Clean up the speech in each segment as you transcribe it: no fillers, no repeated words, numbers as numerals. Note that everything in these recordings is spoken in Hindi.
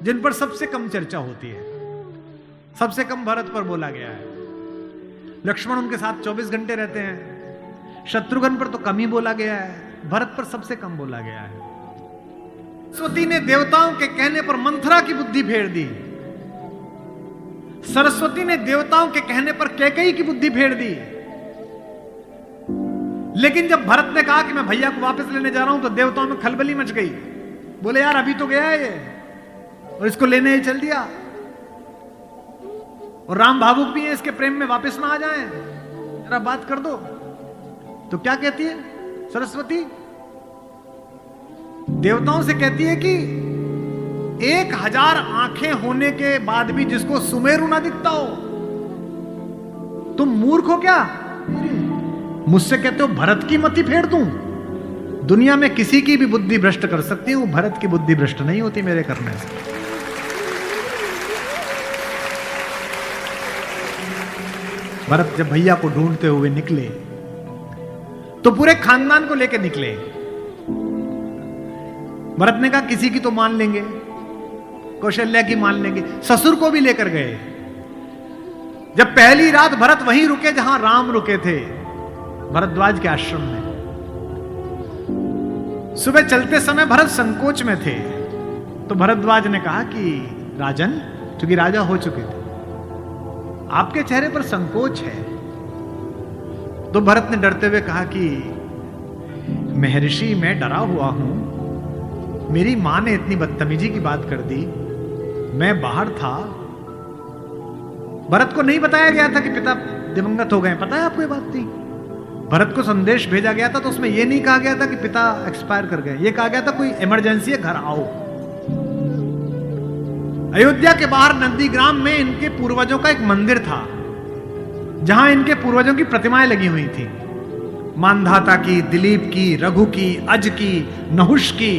जिन पर सबसे कम चर्चा होती है, सबसे कम भरत पर बोला गया है। लक्ष्मण उनके साथ 24 घंटे रहते हैं, शत्रुघ्न पर तो कम ही बोला गया है, भरत पर सबसे कम बोला गया है। सरस्वती ने देवताओं के कहने पर मंथरा की बुद्धि फेर दी, सरस्वती ने देवताओं के कहने पर कैकेयी की बुद्धि फेर दी। लेकिन जब भरत ने कहा कि मैं भैया को वापस लेने जा रहा हूं, तो देवताओं में खलबली मच गई। बोले यार अभी तो गया है ये, और इसको लेने ही चल दिया, और राम भावुक भी है, इसके प्रेम में वापस ना आ जाएं, जरा बात कर दो। तो क्या कहती है सरस्वती? देवताओं से कहती है कि 1000 आंखें होने के बाद भी जिसको सुमेरु ना दिखता हो, तुम मूर्ख हो क्या? मुझसे कहते हो भरत की मति फेर दूं? दुनिया में किसी की भी बुद्धि भ्रष्ट कर सकती हूं, भरत की बुद्धि भ्रष्ट नहीं होती मेरे करने से। भरत जब भैया को ढूंढते हुए निकले तो पूरे खानदान को लेकर निकले। भरत ने कहा किसी की तो मान लेंगे, कौशल्या की मान लेंगे, ससुर को भी लेकर गए। जब पहली रात भरत वहीं रुके जहां राम रुके थे, भरद्वाज के आश्रम में। सुबह चलते समय भरत संकोच में थे, तो भरद्वाज ने कहा कि राजन, चूंकि राजा हो चुके थे, आपके चेहरे पर संकोच है। तो भरत ने डरते हुए कहा कि महर्षि मैं डरा हुआ हूं, मेरी मां ने इतनी बदतमीजी की बात कर दी, मैं बाहर था। भरत को नहीं बताया गया था कि पिता दिवंगत हो गए, पता है आपको ये बात थी? भरत को संदेश भेजा गया था तो उसमें यह नहीं कहा गया था कि पिता एक्सपायर कर गए, यह कहा गया था कोई इमरजेंसी है, घर आओ। अयोध्या के बाहर नंदीग्राम में इनके पूर्वजों का एक मंदिर था, जहां इनके पूर्वजों की प्रतिमाएं लगी हुई थी, मानधाता की, दिलीप की, रघु की, अज की, नहुष की।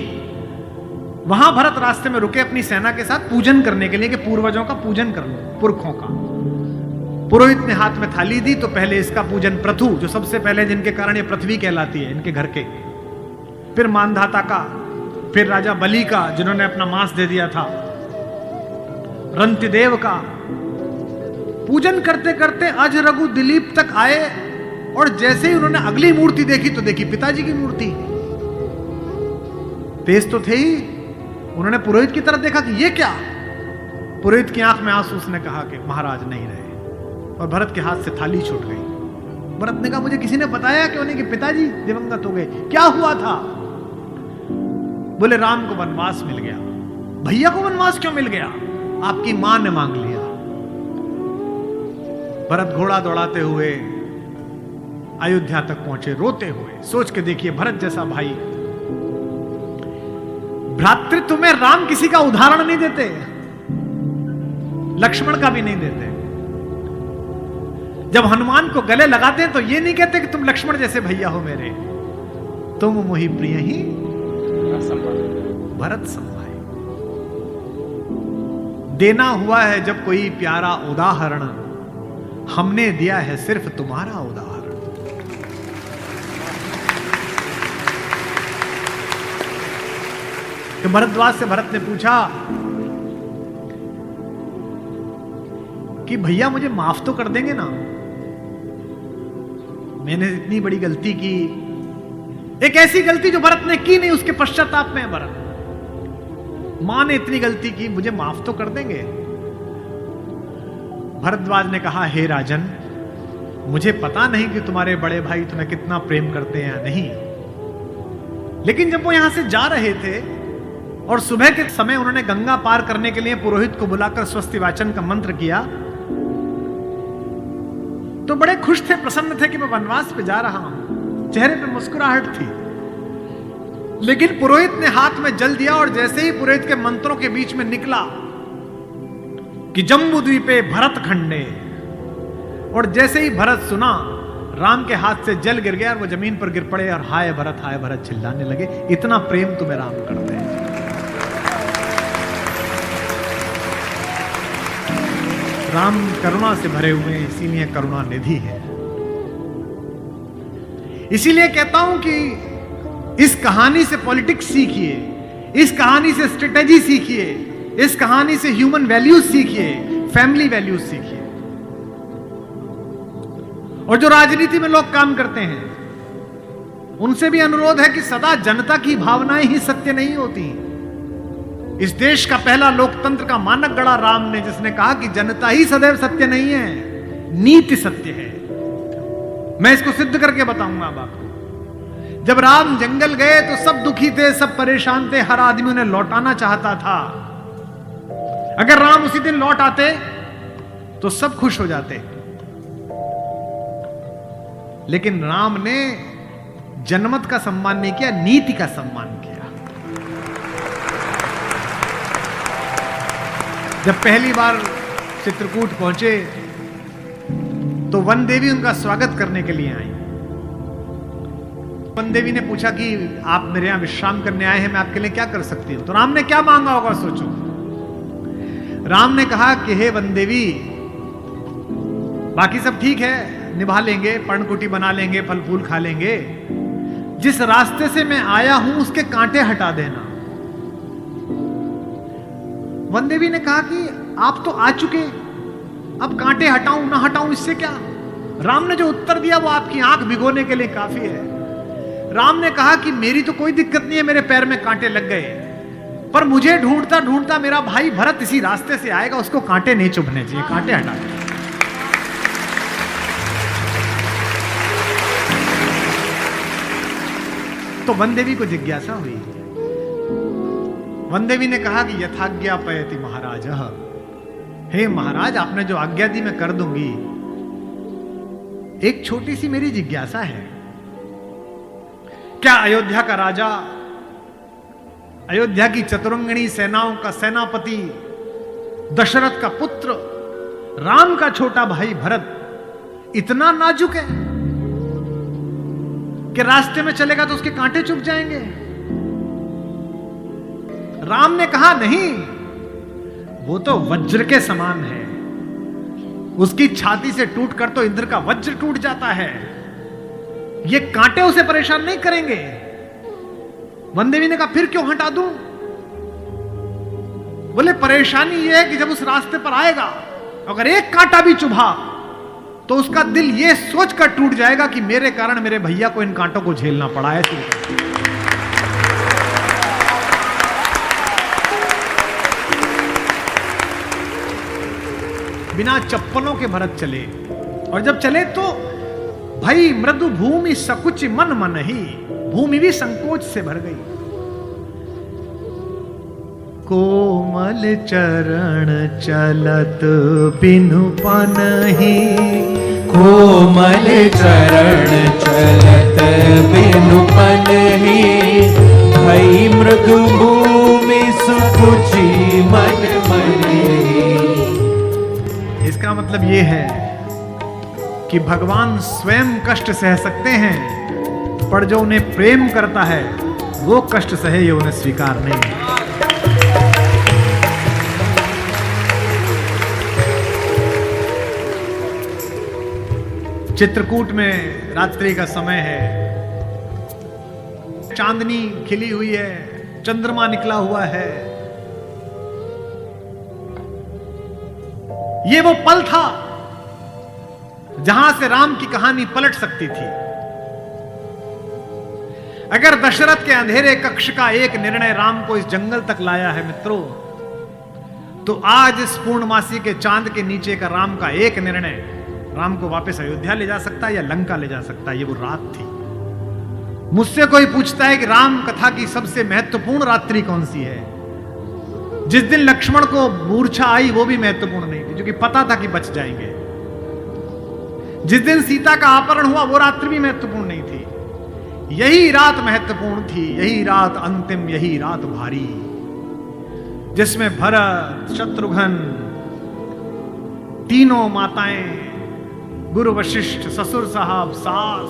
वहां भरत रास्ते में रुके अपनी सेना के साथ पूजन करने के लिए कि पूर्वजों का पूजन कर लो, पुरखों का। पुरोहित ने हाथ में थाली दी, तो पहले इसका पूजन प्रथु, जो सबसे पहले जिनके कारण ये पृथ्वी कहलाती है, इनके घर के, फिर मानधाता का, फिर राजा बलि का जिन्होंने अपना मांस दे दिया था, रंतिदेव का। पूजन करते करते अज, रघु, दिलीप तक आए, और जैसे ही उन्होंने अगली मूर्ति देखी तो देखी पिताजी की मूर्ति। तेज तो थे ही, उन्होंने पुरोहित की तरफ देखा कि ये क्या? पुरोहित की आंख में आंसू, उसने कहा कि महाराज नहीं रहे, और भरत के हाथ से थाली छूट गई। भरत ने कहा मुझे किसी ने बताया क्यों नहीं कि पिताजी दिवंगत हो गए, क्या हुआ था? बोले राम को वनवास मिल गया। भैया को वनवास क्यों मिल गया? आपकी मां ने मांग लिया। भरत घोड़ा दौड़ाते हुए अयोध्या तक पहुंचे, रोते हुए। सोच के देखिए, भरत जैसा भाई, भ्रातृत्व में राम किसी का उदाहरण नहीं देते, लक्ष्मण का भी नहीं देते। जब हनुमान को गले लगाते हैं तो ये नहीं कहते कि तुम लक्ष्मण जैसे भैया हो मेरे, तुम मोहि प्रिय ही भरत संभाए। देना हुआ है जब कोई प्यारा उदाहरण, हमने दिया है सिर्फ तुम्हारा उदाहरण। तो भरद्वाज से भरत ने पूछा कि भैया मुझे माफ तो कर देंगे ना, मैंने इतनी बड़ी गलती की, एक ऐसी गलती जो भरत ने की नहीं, उसके पश्चाताप में भरत, मां ने इतनी गलती की, मुझे माफ तो कर देंगे? भरद्वाज ने कहा हे राजन, मुझे पता नहीं कि तुम्हारे बड़े भाई तुम्हें कितना प्रेम करते हैं या नहीं, लेकिन जब वो यहां से जा रहे थे और सुबह के समय उन्होंने गंगा पार करने के लिए पुरोहित को बुलाकर स्वस्ति वाचन का मंत्र किया, तो बड़े खुश थे, प्रसन्न थे कि मैं वनवास पे जा रहा हूं, चेहरे पे मुस्कुराहट थी। लेकिन पुरोहित ने हाथ में जल दिया, और जैसे ही पुरोहित के मंत्रों के बीच में निकला कि जम्बू द्वीपे भरत खंडे, और जैसे ही भरत सुना, राम के हाथ से जल गिर गया और वो जमीन पर गिर पड़े और हाय भरत चिल्लाने लगे, इतना प्रेम तुम्हें राम करते हैं। राम करुणा से भरे हुए हैं, इसीलिए करुणा निधि है। इसीलिए कहता हूं कि इस कहानी से पॉलिटिक्स सीखिए, इस कहानी से स्ट्रेटेजी सीखिए, इस कहानी से ह्यूमन वैल्यूज सीखिए, फैमिली वैल्यूज सीखिए। और जो राजनीति में लोग काम करते हैं उनसे भी अनुरोध है कि सदा जनता की भावनाएं ही सत्य नहीं होती। इस देश का पहला लोकतंत्र का मानक गढ़ा राम ने, जिसने कहा कि जनता ही सदैव सत्य नहीं है, नीति सत्य है। मैं इसको सिद्ध करके बताऊंगा अब आपको। जब राम जंगल गए तो सब दुखी थे, सब परेशान थे, हर आदमी उन्हें लौटाना चाहता था। अगर राम उसी दिन लौट आते तो सब खुश हो जाते, लेकिन राम ने जनमत का सम्मान नहीं किया, नीति का सम्मान किया। जब पहली बार चित्रकूट पहुंचे तो वन देवी उनका स्वागत करने के लिए आई। वन देवी ने पूछा कि आप मेरे यहां विश्राम करने आए हैं, मैं आपके लिए क्या कर सकती हूं। तो राम ने क्या मांगा होगा सोचो। राम ने कहा कि हे वन देवी, बाकी सब ठीक है, निभा लेंगे, पर्णकुटी बना लेंगे, फल फूल खा लेंगे, जिस रास्ते से मैं आया हूं उसके कांटे हटा देना। वन देवी ने कहा कि आप तो आ चुके, अब कांटे हटाऊं ना हटाऊं इससे क्या। राम ने जो उत्तर दिया वो आपकी आंख भिगोने के लिए काफी है। राम ने कहा कि मेरी तो कोई दिक्कत नहीं है, मेरे पैर में कांटे लग गए, पर मुझे ढूंढता ढूंढता मेरा भाई भरत इसी रास्ते से आएगा, उसको कांटे नहीं चुभने चाहिए, कांटे हटा दे। तो वन देवी को जिज्ञासा हुई। वन देवी ने कहा कि यथाज्ञा पयति महाराज, हे महाराज, आपने जो आज्ञा दी मैं कर दूंगी। एक छोटी सी मेरी जिज्ञासा है, क्या अयोध्या का राजा, अयोध्या की चतुरंगिणी सेनाओं का सेनापति, दशरथ का पुत्र, राम का छोटा भाई भरत इतना नाजुक है कि रास्ते में चलेगा तो उसके कांटे चुभ जाएंगे? राम ने कहा नहीं, वो तो वज्र के समान है, उसकी छाती से टूटकर तो इंद्र का वज्र टूट जाता है, ये कांटे उसे परेशान नहीं करेंगे। वन देवी ने कहा फिर क्यों हटा दूं? बोले परेशानी ये है कि जब उस रास्ते पर आएगा अगर एक कांटा भी चुभा तो उसका दिल ये सोचकर टूट जाएगा कि मेरे कारण मेरे भैया को इन कांटों को झेलना पड़ा है। बिना चप्पलों के भरत चले, और जब चले तो भाई मृदु भूमि सकुच मन मन ही, भूमि भी संकोच से भर गई। कोमल चरण चलत बिनु पनहि, कोमल चरण चलत बिनु पनहि, भई मृदु भूमि सुकुचि मन मनि। इसका मतलब ये है कि भगवान स्वयं कष्ट सह सकते हैं, पर जो उन्हें प्रेम करता है वो कष्ट सहे ये उन्हें स्वीकार नहीं। चित्रकूट में रात्रि का समय है, चांदनी खिली हुई है, चंद्रमा निकला हुआ है। ये वो पल था जहां से राम की कहानी पलट सकती थी। अगर दशरथ के अंधेरे कक्ष का एक निर्णय राम को इस जंगल तक लाया है मित्रों, तो आज इस पूर्णमासी के चांद के नीचे का राम का एक निर्णय राम को वापस अयोध्या ले जा सकता है या लंका ले जा सकता है। ये वो रात थी। मुझसे कोई पूछता है कि राम कथा की सबसे महत्वपूर्ण रात्रि कौन सी है, जिस दिन लक्ष्मण को मूर्छा आई वो भी महत्वपूर्ण नहीं थी, क्योंकि पता था कि बच जाएंगे। जिस दिन सीता का अपहरण हुआ वो रात्रि भी महत्वपूर्ण नहीं थी। यही रात महत्वपूर्ण थी, यही रात अंतिम, यही रात भारी, जिसमें भरत, शत्रुघ्न, तीनों माताएं, गुरु वशिष्ठ, ससुर साहब, सास,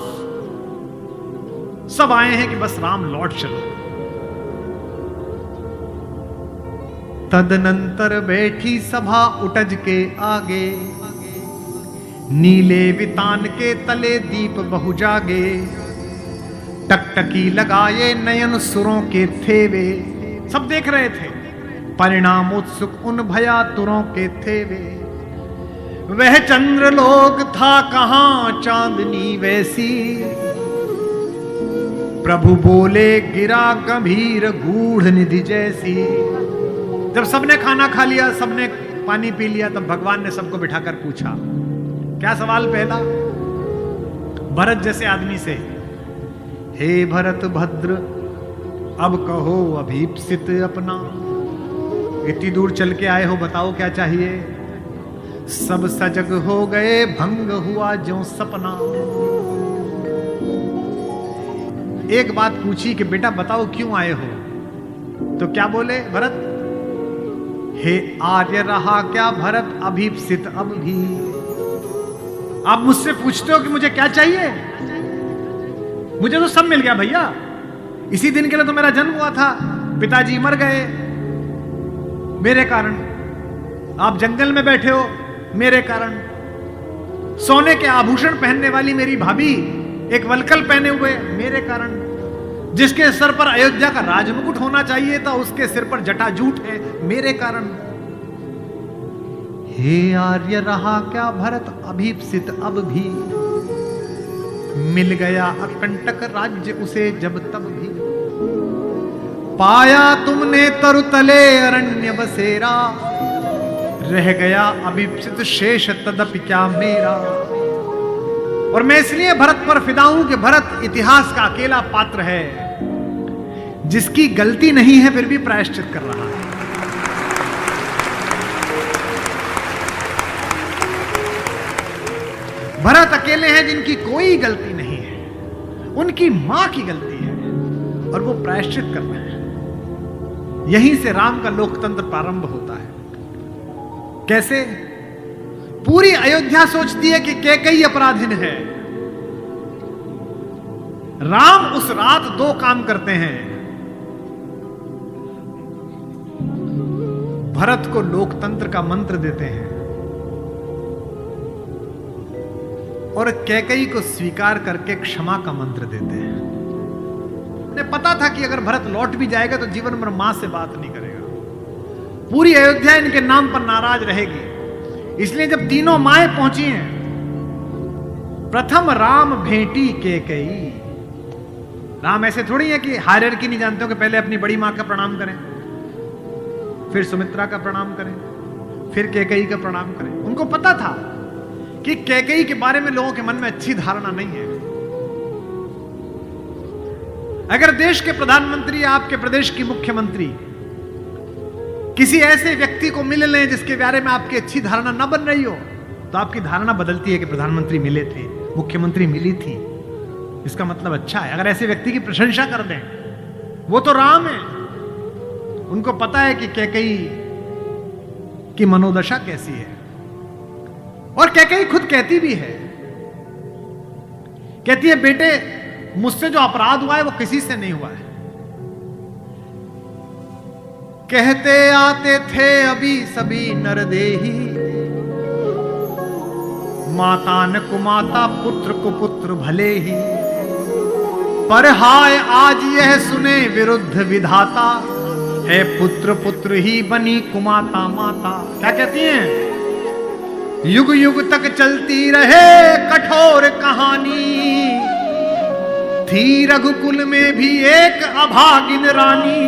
सब आए हैं कि बस राम लौट चलो। तदनंतर बैठी सभा उटज के आगे, नीले वितान के तले दीप बहु जागे, टकटकी लगाए नयन सुरों के थेवे। सब देख रहे थे परिणाम उत्सुक उन भयातुरों के थे वे। वह चंद्रलोक था कहां चांदनी वैसी, प्रभु बोले गिरा गंभीर गूढ़ निधि जैसी। जब सबने खाना खा लिया, सबने पानी पी लिया, तब भगवान ने सबको बिठाकर पूछा। क्या सवाल पहला? भरत जैसे आदमी से, हे भरत भद्र अब कहो अभीप्सित अपना। इतनी दूर चल के आए हो, बताओ क्या चाहिए। सब सजग हो गए, भंग हुआ जो सपना। एक बात पूछी कि बेटा बताओ क्यों आए हो, तो क्या बोले भरत? हे आर्य रहा क्या भरत अभीप्सित अब भी। आप मुझसे पूछते हो कि मुझे क्या चाहिए? मुझे तो सब मिल गया भैया। इसी दिन के लिए तो मेरा जन्म हुआ था, पिताजी मर गए मेरे कारण, आप जंगल में बैठे हो मेरे कारण, सोने के आभूषण पहनने वाली मेरी भाभी एक वलकल पहने हुए मेरे कारण, जिसके सर पर अयोध्या का राजमुकुट होना चाहिए था उसके सिर पर जटाजूट है मेरे कारण। हे आर्य रहा क्या भरत अभीप्सित अब भी, मिल गया अकंटक राज्य उसे जब तब भी। पाया तुमने तरुतले अरण्य बसेरा, रह गया अभीप्सित शेष तदपि क्या मेरा। और मैं इसलिए भरत पर फिदा हूं कि भरत इतिहास का अकेला पात्र है जिसकी गलती नहीं है फिर भी प्रायश्चित कर रहा है। भरत अकेले हैं जिनकी कोई गलती नहीं है, उनकी मां की गलती है और वो प्रायश्चित कर रहे हैं। यहीं से राम का लोकतंत्र प्रारंभ होता है। कैसे? पूरी अयोध्या सोचती है कि कैकेयी अपराधीन है। राम उस रात दो काम करते हैं। भरत को लोकतंत्र का मंत्र देते हैं और कैकेयी को स्वीकार करके क्षमा का मंत्र देते हैं। उन्हें पता था कि अगर भरत लौट भी जाएगा तो जीवन भर मां से बात नहीं करेगा, पूरी अयोध्या इनके नाम पर नाराज रहेगी। इसलिए जब तीनों माएं पहुंची हैं, प्रथम राम भेंटी कैकेयी। राम ऐसे थोड़ी है कि हायरार्की नहीं जानते हो कि पहले अपनी बड़ी मां का प्रणाम करें, फिर सुमित्रा का प्रणाम करें, फिर कैकेयी का प्रणाम करें। उनको पता था कि कैकेयी के बारे में लोगों के मन में अच्छी धारणा नहीं है। अगर देश के प्रधानमंत्री या आपके प्रदेश की मुख्यमंत्री किसी ऐसे व्यक्ति को मिल लें जिसके बारे में आपकी अच्छी धारणा न बन रही हो, तो आपकी धारणा बदलती है कि प्रधानमंत्री मिले थे, मुख्यमंत्री मिली थी, इसका मतलब अच्छा है। अगर ऐसे व्यक्ति की प्रशंसा कर दें, वो तो राम है। उनको पता है कि कैकेयी की मनोदशा कैसी है, और कैकेयी खुद कहती भी है, कहती है बेटे मुझसे जो अपराध हुआ है वो किसी से नहीं हुआ है। कहते आते थे अभी सभी नरदेही, माता न कुमाता पुत्र को पुत्र भले ही, पर हाय आज यह सुने विरुद्ध विधाता, है पुत्र पुत्र ही बनी कुमाता माता। क्या कहती हैं? युग युग तक चलती रहे कठोर कहानी, थी रघुकुल में भी एक अभागिन रानी,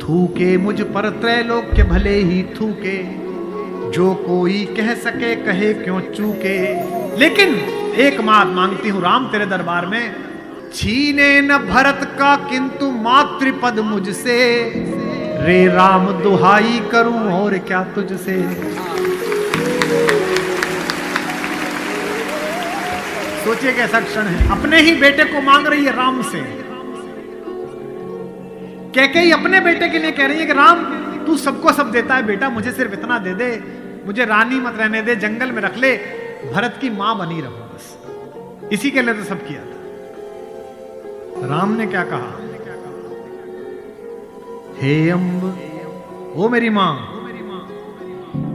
थूके मुझ पर त्रैलोक्य भले ही थूके, जो कोई कह सके कहे क्यों चूके। लेकिन एक बात मांगती हूं राम तेरे दरबार में, छीने न भरत का किंतु मातृपद मुझसे, रे राम दुहाई करूं और क्या तुझसे। सोचिए कैसा क्षण है, अपने ही बेटे को मांग रही है राम से। कैकेयी अपने बेटे के लिए कह रही है कि राम तू सबको सब देता है बेटा, मुझे सिर्फ इतना दे दे, मुझे रानी मत रहने दे, जंगल में रख ले, भरत की मां बनी रहो बस। इसी के लिए तो सब किया था। राम ने क्या कहा? हे अम्ब, ओ मेरी मां,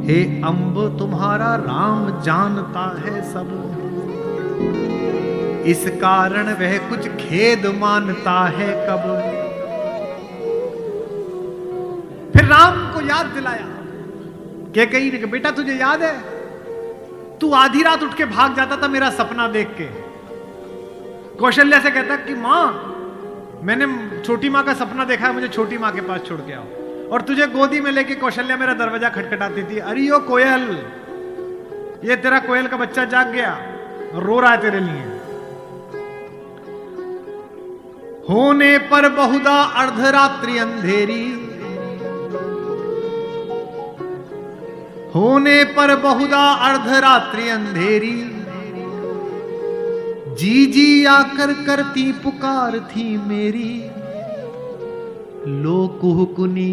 हे अम्ब तुम्हारा राम जानता है सब, इस कारण वह कुछ खेद मानता है कब। फिर राम को याद दिलाया। कैकेयी ने कहा, बेटा तुझे याद है तू आधी रात उठ के भाग जाता था मेरा सपना देख के। कौशल्या से कहता कि मां मैंने छोटी मां का सपना देखा है, मुझे छोटी मां के पास छोड़ के आओ। और तुझे गोदी में लेके कौशल्या मेरा दरवाजा खटखटाती थी, अरे ओ कोयल, ये तेरा कोयल का बच्चा जाग गया, रो रहा है तेरे लिए। होने पर बहुधा अर्धरात्रि अंधेरी, होने पर बहुधा अर्धरात्रि अंधेरी, जी जी आकर करती पुकार थी मेरी। लो कुहुकुनी,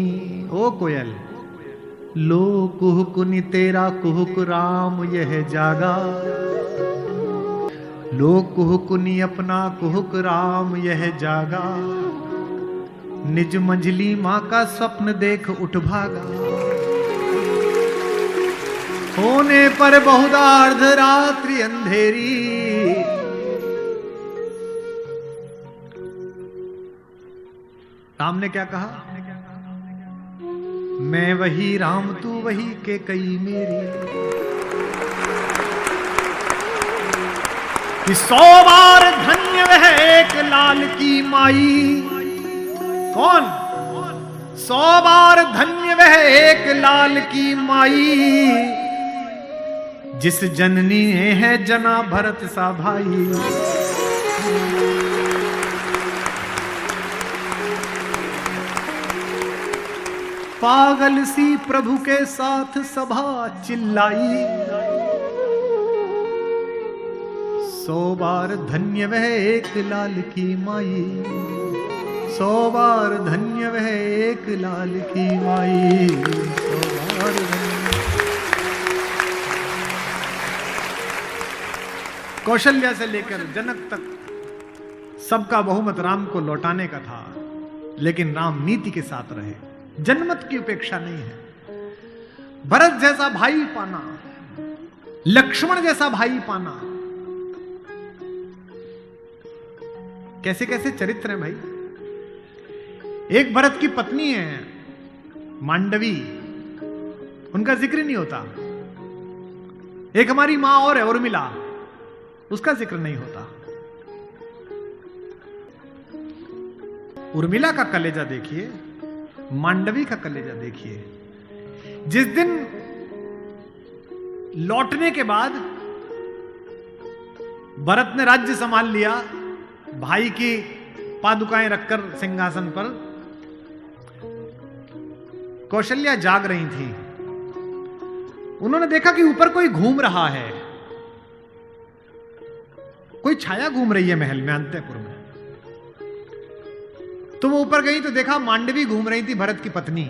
ओ कोयल, लो कुहुकुनी तेरा कुहुक राम यह जागा। लो कुहुकुनी अपना कुहुक राम यह जागा। निज मंझली मां का स्वप्न देख उठ भागा। होने पर बहुधा अर्धरात्रि अंधेरी, राम ने क्या कहा, मैं वही राम तू वही कैकेयी मेरी। कि 100 बार धन्य वह एक लाल की माई। कौन? 100 बार धन्य वह एक लाल की माई, जिस जननी है जना भरत सा भाई। पागल सी प्रभु के साथ सभा चिल्लाई। 100 बार धन्य वह एक लाल की माई। 100 बार धन्य वह एक लाल की माई। 100 बार कौशल्या से लेकर जनक तक सबका बहुमत राम को लौटाने का था, लेकिन राम नीति के साथ रहे। जनमत की उपेक्षा नहीं है। भरत जैसा भाई पाना, लक्ष्मण जैसा भाई पाना, कैसे कैसे चरित्र है भाई। एक भरत की पत्नी है मांडवी, उनका जिक्र नहीं होता। एक हमारी मां और है उर्मिला, उसका जिक्र नहीं होता। उर्मिला का कलेजा देखिए, मांडवी का कलेजा देखिए। जिस दिन लौटने के बाद भरत ने राज्य संभाल लिया, भाई की पादुकाएं रखकर सिंहासन पर, कौशल्या जाग रही थी। उन्होंने देखा कि ऊपर कोई घूम रहा है, कोई छाया घूम रही है महल में, अंतःपुर में। तो वो ऊपर गई तो देखा मांडवी घूम रही थी, भरत की पत्नी।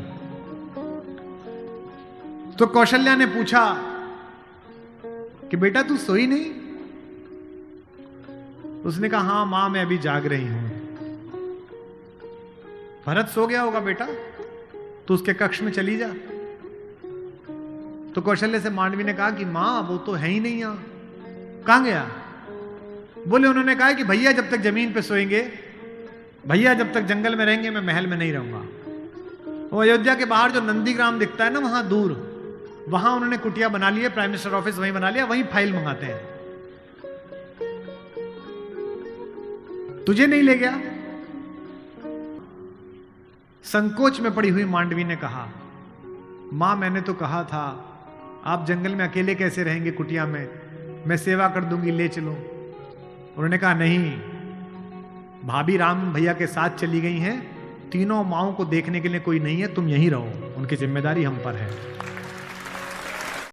तो कौशल्या ने पूछा कि बेटा तू सोई नहीं? उसने कहा हां मां मैं अभी जाग रही हूं। भरत सो गया होगा बेटा, तो उसके कक्ष में चली जा। तो कौशल्या से मांडवी ने कहा कि मां वो तो है ही नहीं यहां, कहां गया? बोले उन्होंने कहा कि भैया जब तक जमीन पे सोएंगे, भैया जब तक जंगल में रहेंगे, मैं महल में नहीं रहूंगा। वो अयोध्या के बाहर जो नंदीग्राम दिखता है ना, वहां दूर, वहां उन्होंने कुटिया बना ली है, प्राइम मिनिस्टर ऑफिस वहीं बना लिया, वहीं फाइल मंगाते हैं। तुझे नहीं ले गया? संकोच में पड़ी हुई मांडवी ने कहा, मां मैंने तो कहा था आप जंगल में अकेले कैसे रहेंगे कुटिया में, मैं सेवा कर दूंगी, ले चलो। उन्होंने कहा नहीं, भाभी राम भैया के साथ चली गई हैं, तीनों माओं को देखने के लिए कोई नहीं है, तुम यहीं रहो, उनकी जिम्मेदारी हम पर है।